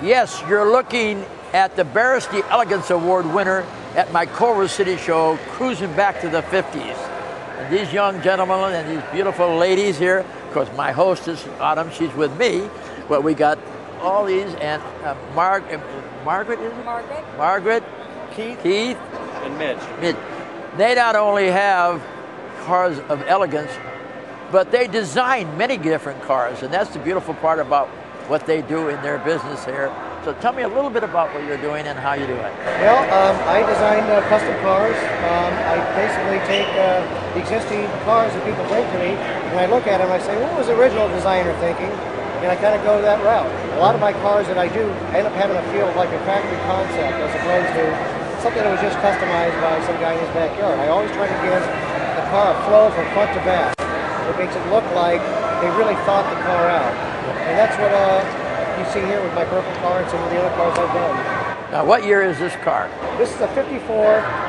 Yes, you're looking at the Barrister Elegance Award winner at my Culver City show, cruising back to the 50s. And these young gentlemen and these beautiful ladies here, of course, my hostess, Autumn, she's with me, but we got all these, and Margaret, is it? Margaret, Keith, and Mitch. They not only have cars of elegance, but they design many different cars, and that's the beautiful part about what they do in their business here. So tell me a little bit about what you're doing and how you do it. Well, I design custom cars. I basically take the existing cars that people bring to me, and I look at them and I say, what was the original designer thinking? And I kind of go that route. A lot of my cars that I do end up having a feel like a factory concept as opposed to something that was just customized by some guy in his backyard. I always try to give the car a flow from front to back. It makes it look like they really thought the car out. And that's what you see here with my purple car and some of the other cars I've done. Now, what year is this car? This is a 54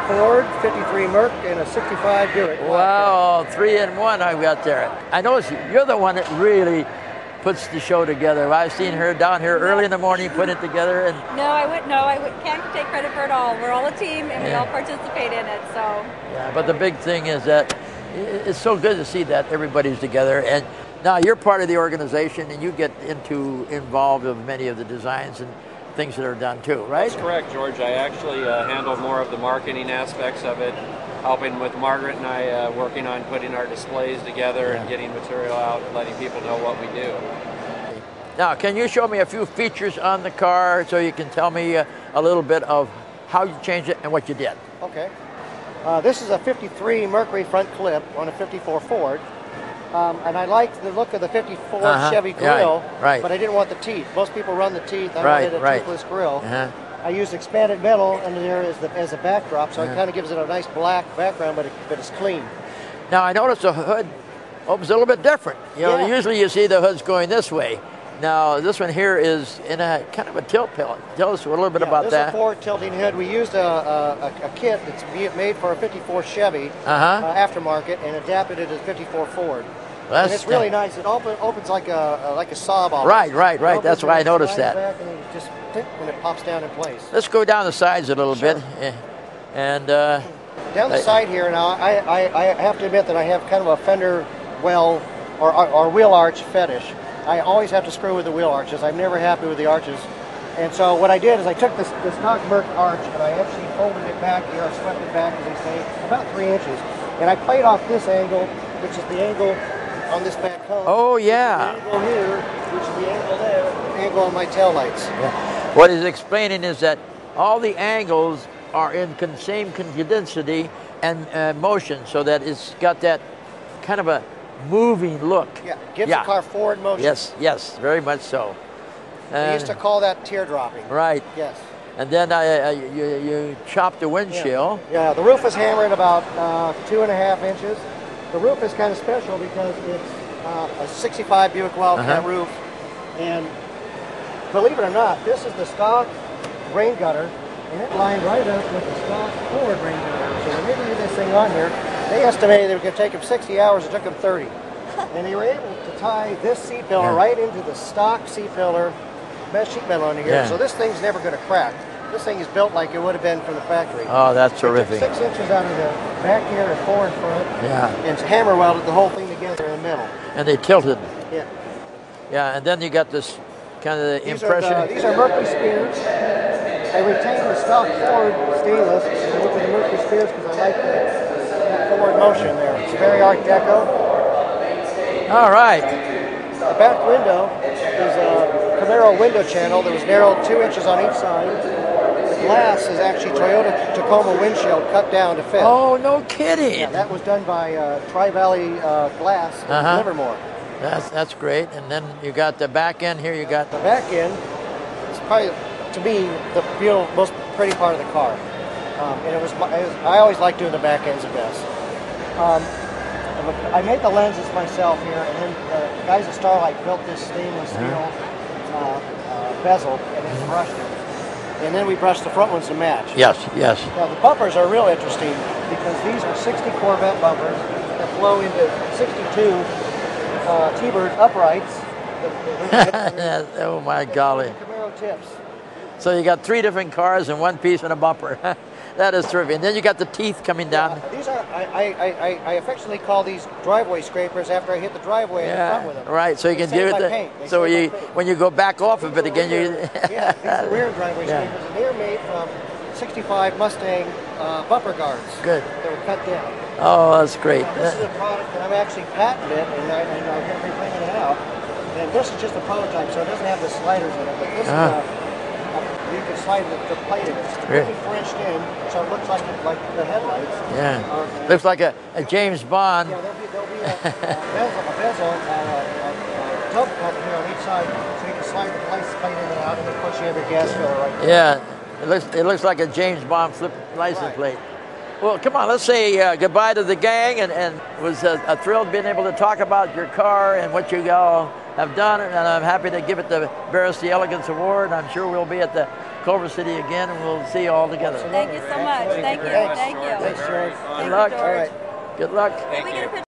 Ford, 53 Merc, and a 65 Buick. Wow, 3 in 1 I've got there. I notice you're the one that really puts the show together. I've seen her down here early in the morning putting it together. And I can't take credit for it all. We're all a team, and we all participate in it. So. Yeah, but the big thing is that it's so good to see that everybody's together. And now you're part of the organization, and you get involved with many of the designs and things that are done too, right? That's correct, George. I actually handle more of the marketing aspects of it, helping with Margaret and I working on putting our displays together and getting material out, letting people know what we do. Now, can you show me a few features on the car so you can tell me a little bit of how you changed it and what you did? Okay. This is a 53 Mercury front clip on a 54 Ford. And I liked the look of the 54 Chevy grill, but I didn't want the teeth. Most people run the teeth. I wanted a toothless grill. I used expanded metal under there as a backdrop, so it kind of gives it a nice black background, but it's clean. Now, I noticed the hood opens a little bit different. You know, usually you see the hoods going this way. Now, this one here is in a kind of a tilt pellet. Tell us a little bit about that. This is a forward tilting hood. We used a kit that's made for a 54 Chevy aftermarket and adapted it as 54 Ford. Well, and it's really nice. It opens like a saw ball. Right. That's why I noticed that. Back and it just when it pops down in place. Let's go down the sides a little bit. And down the side here now, I have to admit that I have kind of a fender well or wheel arch fetish. I always have to screw with the wheel arches. I'm never happy with the arches. And so what I did is I took this stock Merc arch and I actually folded it back here, I swept it back, as they say, about 3 inches. And I played off this angle, which is the angle on this back cone. Oh, yeah. The angle here, which is the angle there, the angle on my taillights. Yeah. What he's explaining is that all the angles are in same condensity and motion, so that it's got that kind of a moving look. Yeah, gives the car forward motion. Yes, very much so. We used to call that teardropping. Right. Yes. And then you chopped the windshield. Yeah, the roof is hammered about 2.5 inches. The roof is kind of special because it's a 65 Buick Wildcat roof. And believe it or not, this is the stock rain gutter, and it lined right up with the stock Ford rain gutter. So when they did this thing on here, they estimated it was going to take them 60 hours. It took them 30. And they were able to tie this seat pillar right into the stock seat pillar, mesh sheet metal under here. So this thing's never going to crack. This thing is built like it would have been from the factory. Oh, that's terrific. 6 inches out of the back here and 4 in front. And it's hammer welded the whole thing together in the middle. And they tilted. Yeah. Yeah, and then you got this kind of impression. These are Mercury spears. I retained the stock Ford stainless. I went with the Mercury spears because I like that forward motion there. It's very Art Deco. All right. The back window is a Camaro window channel that was narrowed 2 inches on each side. The glass is actually Toyota Tacoma windshield cut down to fit. Oh, no kidding. Yeah, that was done by Tri-Valley Glass in Livermore. That's great. And then you got the back end here. You got the back end. It's probably, to me, the most pretty part of the car. And I always like doing the back ends the best. I made the lenses myself here, and then the guys at Starlight built this stainless steel bezel, and then brushed it. And then we brushed the front ones to match. Yes. Now the bumpers are real interesting because these are 60 Corvette bumpers that flow into 62 T-Bird uprights. Oh my golly. The Camaro no tips. So you got 3 different cars and 1 piece and a bumper. That is terrific. And then you got the teeth coming down. These are, I affectionately call these driveway scrapers after I hit the driveway in the front with them. Right, so you can give it so when you go back off of it again, you... Yeah, these are rear driveway scrapers, and they're made from 65 Mustang bumper guards. Good. They were cut down. Oh, that's great. Now, this is a product that I'm actually patented, and I'm going to be bringing it out. And this is just a prototype, so it doesn't have the sliders in it, but this is you can slide the plate in it. It's really Frenched in, so it looks like the headlights. Yeah. Looks like a James Bond. Yeah, there'll be a bezel, tub pump here on each side, so you can slide the plate in and out, and then push you in the gas filler right there. Yeah. It looks like a James Bond flip license plate. Well, come on, let's say goodbye to the gang, and it was a thrill being able to talk about your car and what you all have done, and I'm happy to give it the Barris the Elegance Award. I'm sure we'll be at the Culver City again, and we'll see you all together. Thank you so much. Thank you. Thank you. Thanks, George. Good luck. All right. Good luck. Thank you.